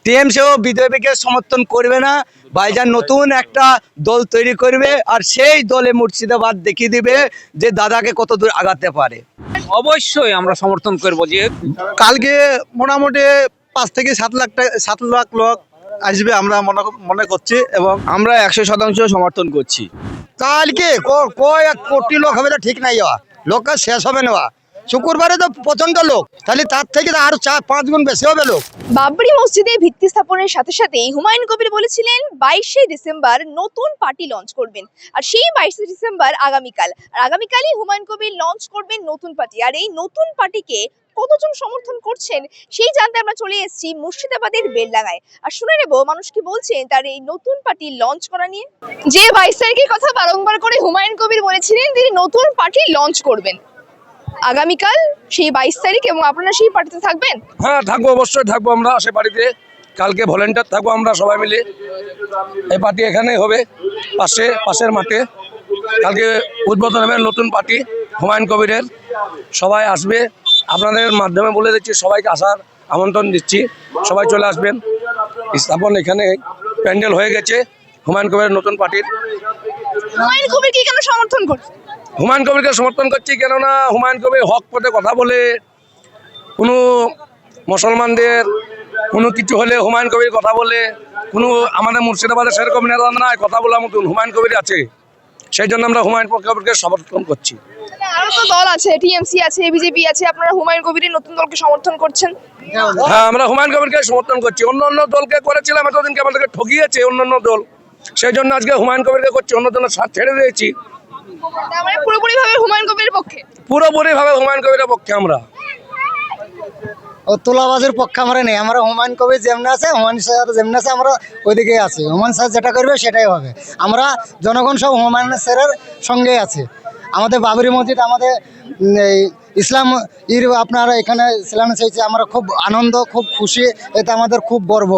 টিএমসিও বিজেপিকে সমর্থন করবে না। ভাইজান নতুন একটা দল তৈরি করবে আর সেই দলে মুর্শিদাবাদ দেখিয়ে দিবে যে দাদাকে কত দূর আগাতে পারে। অবশ্যই আমরা সমর্থন করব। যে কালকে মোটামুটি 5 থেকে 7 লাখ লোক আসবে আমরা মনে করছি, এবং আমরা 100% সমর্থন করছি। কালকে কয়েক কোটি লোক হবে না, ঠিক নাই, লোক শেষ হবে না। শুক্রবারে তো প্রচন্ড লোক, তাহলে তার থেকে আরো 4-5 গুণ বেশি হবে লোক। বাবরি মসজিদে ভিত্তি স্থাপনের সাথে সাথেই হুমায়ুন কবির বলেছিলেন 22শে ডিসেম্বর নতুন পার্টি লঞ্চ করবেন। আর সেই 22শে ডিসেম্বর আগামীকাল, আর আগামীকালই হুমায়ুন কবির লঞ্চ করবেন নতুন পার্টি। আর এই নতুন পার্টিকে কতজন সমর্থন করছেন সেই জানতে আমরা চলে এসেছি মুর্শিদাবাদের বেলডাঙ্গায়। আর শুনে নেব মানুষ কি বলছেন তার এই নতুন পার্টি লঞ্চ করা নিয়ে। যে 22 তারিখের কথা বারংবার করে হুমায়ুন কবির বলেছিলেন তিনি নতুন পার্টি লঞ্চ করবেন, আগামীকাল সেই 22 তারিখ, এবং আপনারা সেই পার্টিতে থাকবেন? হ্যাঁ থাকবো, অবশ্যই থাকবো আমরা সেই পার্টিতে। কালকে ভলেন্টিয়ার থাকবো আমরা সবাই মিলে। এই পার্টি এখানেই হবে, পাশের মাঠে। কালকে উদ্বোধন হবে নতুন পার্টি হুমায়ুন কবিরের। সবাই আসবে, আপনাদের মাধ্যমে বলে দিচ্ছি, সবাইকে আসার আমন্ত্রণ দিচ্ছি। সবাই চলে আসবেন। স্থাপন এখানে প্যান্ডেল হয়ে গেছে হুমায়ুন কবিরের নতুন পার্টির। হুমায়ুন কবিরকে কেন সমর্থন করছেন? হুমায়ুন কবিরকে সমর্থন করছি কেননা হুমায়ুন কবির হক পথে কথা বলে। কোনো মুসলমানদের কোনো কিছু হলে হুমায়ুন কবির কথা বলে। কোনো আমাদের মুর্শিদাবাদে সেরকম নেতা নাই কথা বলার মতন, হুমায়ুন কবির আছে। সেই জন্য আমরা হুমায়ুন কবিরকে সমর্থন করছি। আরো তো দল আছে, টিএমসি আছে, বিজেপি আছে, আপনারা হুমায়ুন কবিরের নতুন দলকে সমর্থন করছেন? হ্যাঁ, আমরা হুমায়ুন কবিরকে সমর্থন করছি। অন্য দলকে করেছিলাম, এতদিনকে আমাদেরকে ঠকিয়েছে অন্য দল। সেই জন্য আজকে হুমায়ুন কবিরকে করছি, অন্য দলের সাথ ছেড়ে দিয়েছি। তার মানে পুরোপুরিভাবে হুমায়ুন কবিরের পক্ষে? পুরোপুরিভাবে হুমায়ুন কবিরের পক্ষে আমরা। ও তোলাবাজের পক্ষে আমরা নেই। আমরা হুমায়ুন কবির যেমন আছে, হুমায়ুন স্যার যেমন আছে, আমরা ওইদিকে আছি। হুমায়ুন স্যার যেটা করবে সেটাই হবে। আমরা জনগণ সব হুমায়ুন স্যারের সঙ্গে আছে। আমাদের বাবরি মসজিদ, আমাদের ইসলাম আপনারা এখানে শিলান্যাস হয়েছে, আমরা খুব আনন্দ, খুব খুশি, এতে আমাদের খুব গর্ব।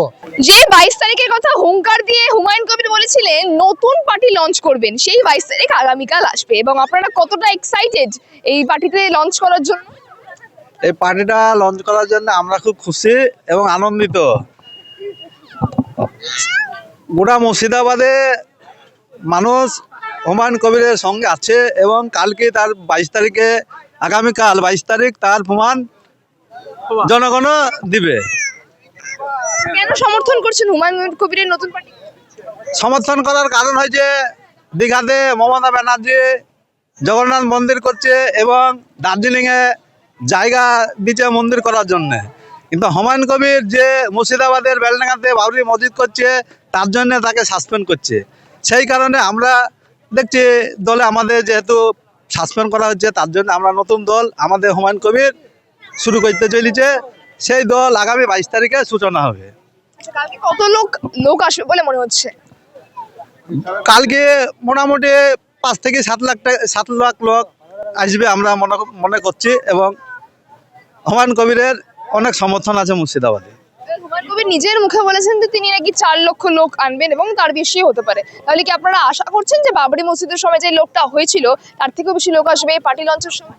যে 22 তারিখের কথা হুঙ্কার দিয়ে হুমায়ুন কবির বলেছিলেন নতুন পার্টি লঞ্চ করবেন, সেই 22 তারিখ আগামীকাল আসবে, এবং আপনারা কতটা এক্সাইটেড এই পার্টিতে লঞ্চ করার জন্য? এই পার্টিটা লঞ্চ করার জন্য আমরা খুব খুশি এবং আনন্দিত। গোটা মুর্শিদাবাদে মানুষ হুমায়ুন কবিরের সঙ্গে আছে, এবং কালকে তার 22 তারিখে, আগামীকাল 22 তারিখ তার প্রমাণ জনগণও দিবে। কেন সমর্থন করছেন হুমায়ুন কবিরের নতুন পার্টি? সমর্থন করার কারণ হয়েছে দীঘাতে মমতা ব্যানার্জি জগন্নাথ মন্দির করছে এবং দার্জিলিংয়ে জায়গা দিচ্ছে মন্দির করার জন্য। কিন্তু হুমায়ুন কবির যে মুর্শিদাবাদের বেলডাঙ্গাতে বাবরি মসজিদ করছে, তার জন্য তাকে সাসপেন্ড করছে। সেই কারণে আমরা দেখছি দলে আমাদের যেহেতু সাসপেন্ড করা হচ্ছে, তার জন্য আমরা নতুন দল আমাদের হুমায়ুন কবির শুরু করতে চলেছে। সেই দল আগামী 22 তারিখে সূচনা হবে। কালকে কত লোক আসবে বলে মনে হচ্ছে? কালকে মোটামুটি 5 থেকে 7 লাখ লোক আসবে আমরা মনে করছি, এবং হুমায়ুন কবিরের অনেক সমর্থন আছে মুর্শিদাবাদে। হুমায়ুন কবির নিজের মুখে বলেছেন যে তিনি নাকি 4 লক্ষ লোক আনবেন এবং তার বেশি হতে পারে। তাহলে কি আপনারা আশা করছেন যে বাবরি মসজিদের সময় যে লোকটা হয়েছিল তার থেকেও বেশি লোক আসবে এই পার্টি লঞ্চের সময়?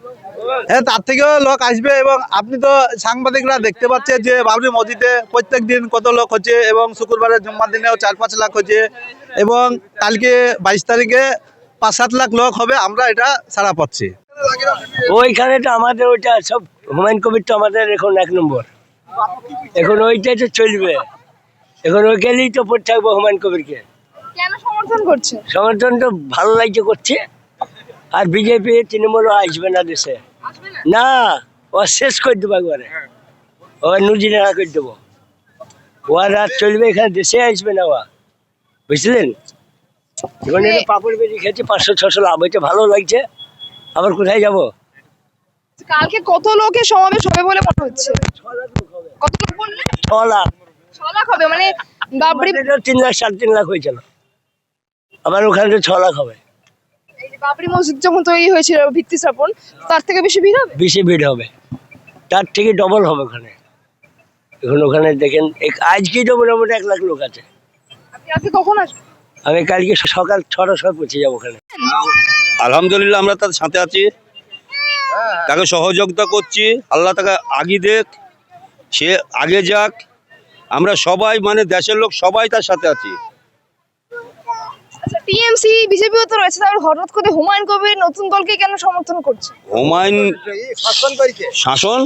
হ্যাঁ, তার থেকেও লোক আসবে, এবং আপনি তো সাংবাদিকরা দেখতে পাচ্ছেন যে বাবরি মসজিদে প্রত্যেক দিন কত লোক হচ্ছে, এবং শুক্রবারের জুম্মার দিনেও 4-5 লাখ হচ্ছে, এবং কালকে 22 তারিখে 5-7 লাখ লোক হবে। আমরা এটা সাড়া পাচ্ছি। ওইখানে তো আমাদের ওইটা সব হুমায়ুন কবির তো আমাদের এখন 1 নম্বর। এখন ওইটাই তো চলবে, এখন ওইখানেই তো পড়ে থাকবো হুমায়ুন কবিরকে। কেন সমর্থন করছেন? সমর্থন তো ভালো লাগছে করছে। আর বিজেপি তৃণমূলও আসবে না দেশে, না, ও শেষ করে দেবো একবারে, ও নুজিনা করে দেবো। ও আর চলবে এখানে, দেশে আসবে না ও, বুঝলেন? এখন এটা পাপড় বেরি খেয়েছে, 500-600 লাভ হয়েছে, ভালো লাগছে। আবার কোথায় যাব? কালকে কত লোকের সমাবেশ হবে বলে মনে হচ্ছে? কত লোক বললেন? 6 লাখ। 6 লাখ হবে, মানে বাবরি 3 লাখ 3.5 লাখ হয়েছিল, আবার ওখানে তো 6 লাখ হবে। এই যে বাবরি মসজিদ যখন তৈরি হয়েছিল ভিত্তি স্থাপন, তার থেকে বেশি ভিড় হবে? বেশি ভিড় হবে, তার থেকে ডবল হবে ওখানে। এখন ওখানে দেখেন আজকেই তো মোটামুটি 1 লাখ লোক আছে। আপনি কখন আসবেন? আমি কালকে সকাল 6টার সময় পৌঁছে যাবো ওখানে। আলহামদুলিল্লাহ, আমরা তার সাথে আছি, তাকে সহযোগিতা করছি। আল্লাহ তাকে আগিয়ে দেখ, সে আগে যাক, আমরা সবাই মানে দেশের লোক সবাই তার সাথে আছি। আচ্ছা, টিএমসি বিজেপিও তো রয়েছে, তারপর হঠাৎ করে হুমায়ুন কবির নতুন দলকে কেন সমর্থন করছে? হুমায়ুন শাসন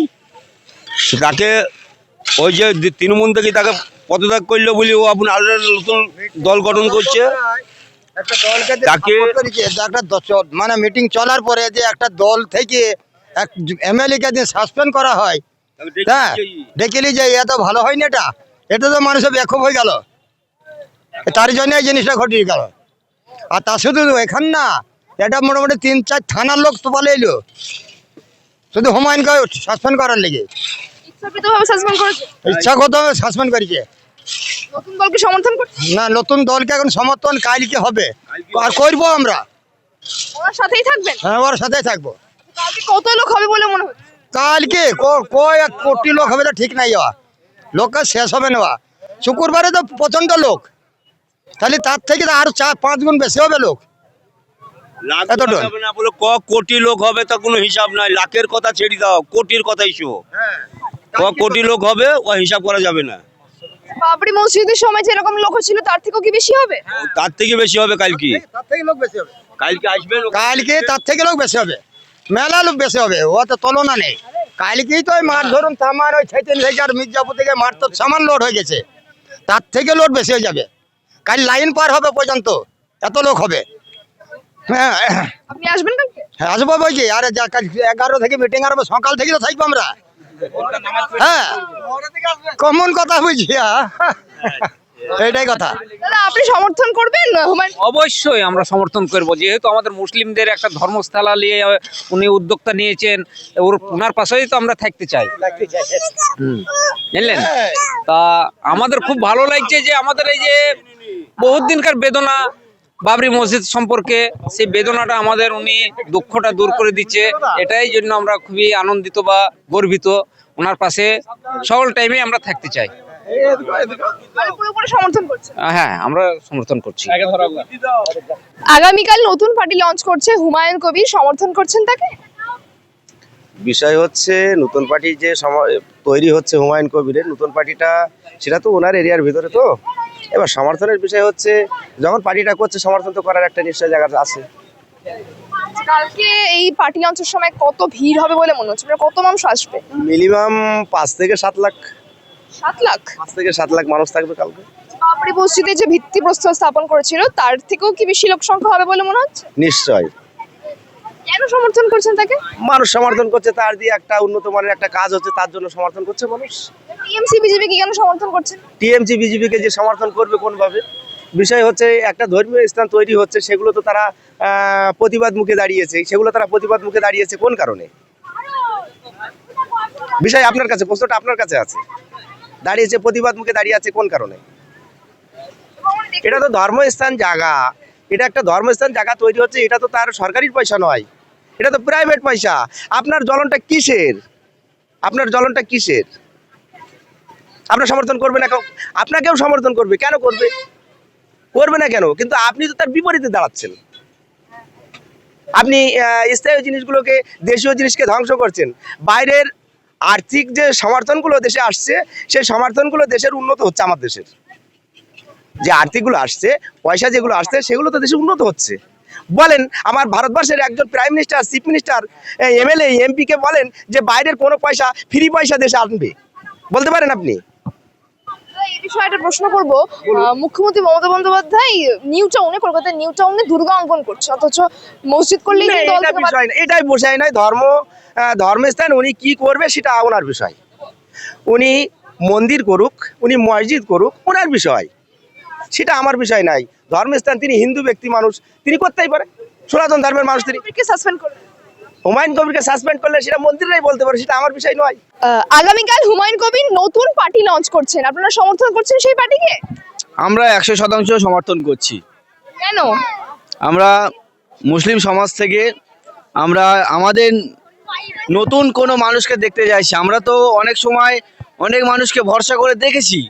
তাকে ওই যে তৃণমূল থেকে তাকে পদত্যাগ করলো বলে ও আপনার আলাদা নতুন দল গঠন করছে। তাকে মানে মিটিং চলার পরে যে একটা দল থেকে এক এমএলএ কে যে সাসপেন্ড করা হয়, হ্যাঁ দেখলি যে এত ভালো হয়নি, এটা তো মানুষের বেক্ষোভ হয়ে গেল, তার জন্য এই জিনিসটা ঘটিয়ে গেল। আর তা শুধু এখান না, এটা মোটামুটি 3-4 থানার লোক তো পালে এলো শুধু হুমায়ুনকে সাসপেন্ড করার লেগে, ইচ্ছাকৃতভাবে সাসপেন্ড করেছে, ইচ্ছাগত সাসপেন্ড করেছে। নতুন দলকে সমর্থন করছে, না, নতুন দলকে এখন সমর্থন কালকে হবে আর করবো আমরা। ওনার সাথেই থাকবেন? হ্যাঁ, ওর সাথে থাকবো। কালকে কত লোক হবে বলে মনে হচ্ছে? কালকে কয়েক কোটি লোক হবে তো ঠিক নাই, লোক শেষ হবে না। শুক্রবারে তো প্রচন্ড লোক, তাহলে তার থেকে তো আরো 4-5 গুণ বেশি হবে লোক। এতটা হবে না বলে কোটি লোক হবে তা কোনো হিসাব নাই। লাখের কথা ছেড়ে দাও, কোটির কথাই শো। কোটি লোক হবে ও হিসাব করা যাবে না। বাবরি মসজিদের সময় যেরকম লোক ছিল তার থেকেও কি বেশি হবে? তার থেকে বেশি হবে কালকে। তার থেকে লোক বেশি হবে কালকে আসবে কালকে, তার থেকে লোক বেশি হবে, মেলা লোক বেশি হবে, ও তো তুলনা নেই। কালকেই তো ওই মাঠ ধরুন তামার ওই 46 থেকে আর মির্জাপুর থেকে মাঠ তো সামান লোড হয়ে গেছে, তার থেকে লোড বেশি হয়ে যাবে। কাল লাইন পার হবে পর্যন্ত এত লোক হবে। হ্যাঁ, আপনি আসবেন কালকে? আসবো বলছি, আরে যা কাল 11 থেকে মিটিং আর সকাল থেকে তো থাকবো আমরা। হ্যাঁ, কমন কথা বুঝি, এইটাই কথা। দাদা, আপনি সমর্থন করবেন হুমায়ুন? অবশ্যই আমরা সমর্থন করব, যেহেতু আমাদের মুসলিমদের একটা ধর্মস্থলা নিয়ে উনি উদ্যোক্তা নিয়েছেন, ওনার পাশেই তো আমরা থাকতে চাই। বুঝলেন? তা আমাদের খুব ভালো লাগছে যে আমাদের এই যে বহুত দিনকার বেদনা বাবরি মসজিদ সম্পর্কে, সেই বেদনাটা আমাদের উনি দুঃখটা দূর করে দিচ্ছে, এটাই জন্য আমরা খুবই আনন্দিত বা গর্বিত। ওনার পাশে সকল টাইমে আমরা থাকতে চাই। মানে পুরোপুরি সমর্থন করছেন? হ্যাঁ, আমরা সমর্থন করছি। আগামীকাল নতুন পার্টি লঞ্চ করছে হুমায়ুন কবির, সমর্থন করছেন তাকে? বিষয় হচ্ছে নতুন পার্টি যে তৈরি হচ্ছে হুমায়ুন কবিরের নতুন পার্টিটা, সেটা তো ওনার এরিয়ার ভিতরে। তো এবার সমর্থনের বিষয় হচ্ছে যখন পার্টিটা করছে সমর্থন তো করার একটা নিশ্চয় জায়গা আছে। কালকে এই পার্টি লঞ্চের সময় কত ভিড় হবে বলে মনে হচ্ছে? কত মানুষ আসবে? মিনিমাম 5 থেকে 7 লাখ, 7 লাখ? 5 থেকে 7 লাখ মানুষ থাকবে কালকে। বাবরি মসজিদে যে ভিত্তিপ্রস্তর স্থাপন করেছিল তার থেকেও কি বেশি লোক সংখ্যা হবে বলে মনে হচ্ছে? নিশ্চয়। কেন সমর্থন করছেন তাকে? মানুষ সমর্থন করছে, তার দিয়ে একটা উন্নত মানের একটা কাজ হচ্ছে, তার জন্য সমর্থন করছে মানুষ। টিএমসি বিজেপি কি কেন সমর্থন করছেন? টিএমসি বিজেপিকে যে সমর্থন করবে কোনভাবে? বিষয় হচ্ছে একটা ধর্মীয় স্থান তৈরি হচ্ছে, সেগুলো তো তারা প্রতিবাদ মুখে দাঁড়িয়েছে, কোন কারণে? বিষয় আপনার কাছে, প্রশ্নটা আপনার কাছে আছে, দাঁড়িয়েছে প্রতিবাদ মুখে দাঁড়িয়ে আছে কোন কারণে? এটা তো ধর্মস্থান জায়গা, এটা একটা ধর্মস্থান জায়গা তৈরি হচ্ছে, এটা তো তার সরকারি পয়সা নয়, এটা তো প্রাইভেট পয়সা। আপনার জ্বলনটা কিসের? আপনার সমর্থন করবে না? আপনাকেও সমর্থন করবে, কেন করবে? করবে না কেন? কিন্তু আপনি তো তার বিপরীতে দাঁড়াচ্ছেন। আপনি স্থায়ী জিনিসগুলোকে, দেশীয় জিনিসকে ধ্বংস করছেন। বাইরের আর্থিক যে সমর্থনগুলো দেশে আসছে, সেই সমর্থনগুলো দেশের উন্নত হচ্ছে। আমার দেশের যে আর্থিকগুলো আসছে, পয়সা যেগুলো আসছে, সেগুলো তো দেশে উন্নত হচ্ছে। বলেন, আমার ভারতবর্ষের একজন prime minister, chief minister, MLA, এমপিকে বলেন যে বাইরের কোনো পয়সা, ফ্রি পয়সা দেশে আনবে, বলতে পারেন আপনি? এই বিষয়ে একটা প্রশ্ন করব। মুখ্যমন্ত্রী মমতা বন্দ্যোপাধ্যায় কলকাতার নিউ টাউনে দুর্গা অঙ্কন করছে, অথচ মসজিদ করলেই না, কিন্তু এটা বিষয় না, এটাই বোঝায় নয়। ধর্মস্থান উনি কি করবে সেটা ওনার বিষয়। উনি মন্দির করুক, উনি মসজিদ করুক, ওনার বিষয়, সেটা আমার বিষয় নাই। ধর্মস্থান, তিনি হিন্দু ব্যক্তি মানুষ, তিনি করতেই পারে, সনাতন ধর্মের মানুষ। তিনি সাসপেন্ড করলেন, হুমায়ুন কবিরকে সাসপেন্ড করলে সেটা মন্দিরেই বলতে পারে, সেটা আমার বিষয় নয়। আগামীকাল হুমায়ুন কবির নতুন পার্টি লঞ্চ করছেন, আপনারা সমর্থন করছেন সেই পার্টিকে? আমরা 100% সমর্থন করছি। কেন? আমরা মুসলিম সমাজ থেকে আমরা আমাদের নতুন কোনো মানুষকে দেখতে চাইছি। আমরা তো অনেক সময় অনেক মানুষকে ভরসা করে দেখেছি,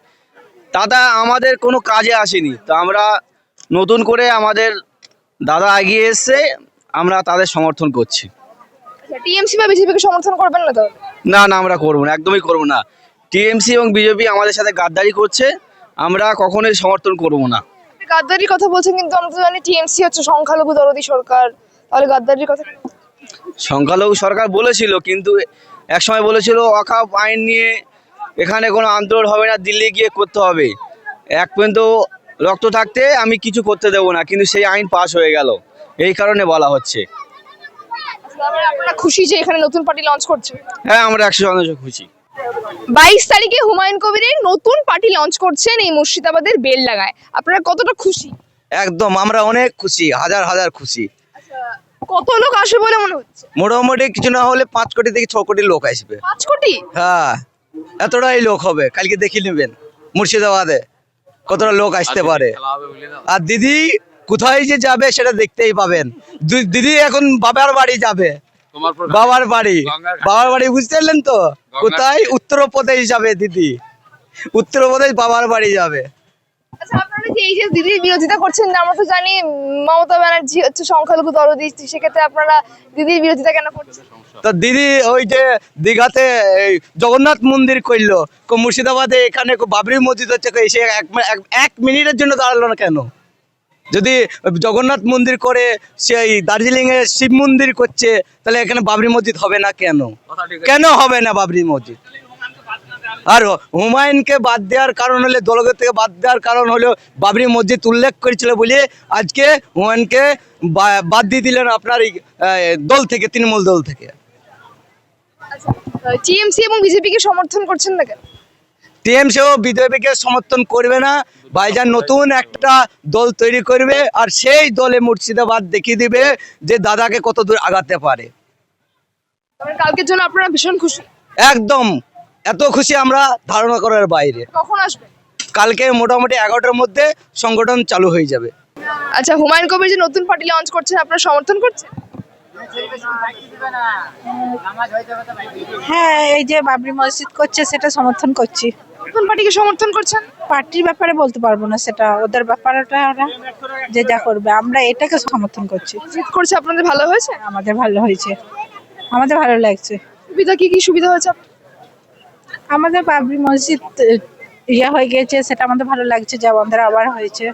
দাদা আমাদের কোনো কাজে আসেনি। তো আমরা নতুন করে আমাদের দাদা এগিয়ে এসছে, আমরা তাদের সমর্থন করছি। টিএমসি বা বিজেপিকে সমর্থন করবেন না? তো না, আমরা করবো না, একদমই করবো না। টিএমসি এবং বিজেপি আমাদের সাথে গাদ্দারি করছে, আমরা কখনোই সমর্থন করব না। আপনি গাদ্দারির কথা বলছেন, কিন্তু আমরা তো জানি টিএমসি হচ্ছে সংখ্যালঘু দরদি সরকার, তাহলে গাদ্দারির কথা কেন? সংখ্যালঘু সরকার বলেছিল, কিন্তু একসময় বলেছিল ওয়াকফ আইন নিয়ে এখানে কোনো আন্দোলন হবে না, দিল্লি গিয়ে করতে হবে। এক পর্যন্ত রক্ত থাকতে আমি কিছু করতে দেবো না, কিন্তু সেই আইন পাস হয়ে গেল, এই কারণে বলা হচ্ছে। তারপরে আপনারা খুশি যে এখানে নতুন পার্টি লঞ্চ করছে? হ্যাঁ, আমরা 100% খুশি। 22 তারিখে হুমায়ুন কবিরের নতুন পার্টি লঞ্চ করছেন এই মুর্শিদাবাদের বেলডাঙ্গায়, আপনারা কতটা খুশি? একদম আমরা অনেক খুশি, হাজার হাজার খুশি। কত লোক আসবে বলে মনে হচ্ছে? মোটামুটি কিছু না হলে 5 কোটি থেকে 6 কোটি লোক আসবে। 5 কোটি? হ্যাঁ, এতটাই লোক হবে, কালকে দেখে নেবেন মুর্শিদাবাদে কতটা লোক আসতে পারে। আর দিদি কোথায় যে যাবে সেটা দেখতেই পাবেন। দিদি এখন বাবার বাড়ি যাবে, বাবার বাড়ি বুঝতে পারলেন তো? কোথায়? উত্তরপ্রদেশ যাবে দিদি, উত্তরপ্রদেশ বাবার বাড়ি যাবে। আচ্ছা, আপনারা যে এই যে দিদির বিরোধিতা করছেন, আমরা তো জানি মমতা ব্যানার্জি হচ্ছে সংখ্যালঘু দরদি, সেক্ষেত্রে আপনারা দিদির বিরোধিতা কেন করছেন? তো দিদি ওই যে দীঘাতে এই জগন্নাথ মন্দির করলো, মুর্শিদাবাদে এখানে বাবরি মসজিদ হচ্ছে, এসে এক মিনিটের জন্য দাঁড়ালো না কেন? যদি জগন্নাথ মন্দির করে সেই দার্জিলিং এ শিব মন্দির করছে, তাহলে এখানে বাবরি মসজিদ হবে না কেন? কেন হবে না বাবরি মসজিদ? আর হুমায়ুনকে বাদ দেওয়ার কারণ হলে, দলগত থেকে বাদ দেওয়ার কারণ হলো বাবরি মসজিদ উল্লেখ করেছিল বলে আজকে হুমায়ুনকে বাদ দিয়ে দিলেন আপনার এই দল থেকে, তৃণমূল দল থেকে। টিএমসি এবং বিজেপিকে সমর্থন করছেন না কেন? টিএমসি ও বিজেপিকে সমর্থন করবে না। ভাইজান নতুন একটা দল তৈরি করবে, আর সেই দলে মুর্শিদাবাদ দেখিয়ে দিবে যে দাদাকে কত দূর আগাতে পারে। কালকের জন্য আপনারা ভীষণ খুশি? একদম, এত খুশি আমরা ধারণা করার বাইরে। কখন আসবে? কালকে মোটামুটি 11টার মধ্যে সংগঠন চালু হয়ে যাবে। আচ্ছা, হুমায়ুন কবির যে নতুন পার্টি লঞ্চ করছেন, আপনারা সমর্থন করছেন? হ্যাঁ, এই যে বাবরি মসজিদ করছে সেটা সমর্থন করছি। নতুন পার্টিকে সমর্থন করছেন? পার্টির ব্যাপারে বলতে পারবো না, সেটা ওদের ব্যাপারটা, ওরা যে যা করবে, আমরা এটাকে সমর্থন করছি। জিত করছে, আপনাদের ভালো হয়েছে? আমাদের ভালো হয়েছে, আমাদের ভালো লাগছে। সুবিধা কি কি সুবিধা হয়েছে? আমাদের বাবরি মসজিদ ইয়ে হয়ে গেছে, সেটা আমাদের ভালো লাগছে, যে আমাদের আবার হয়েছে।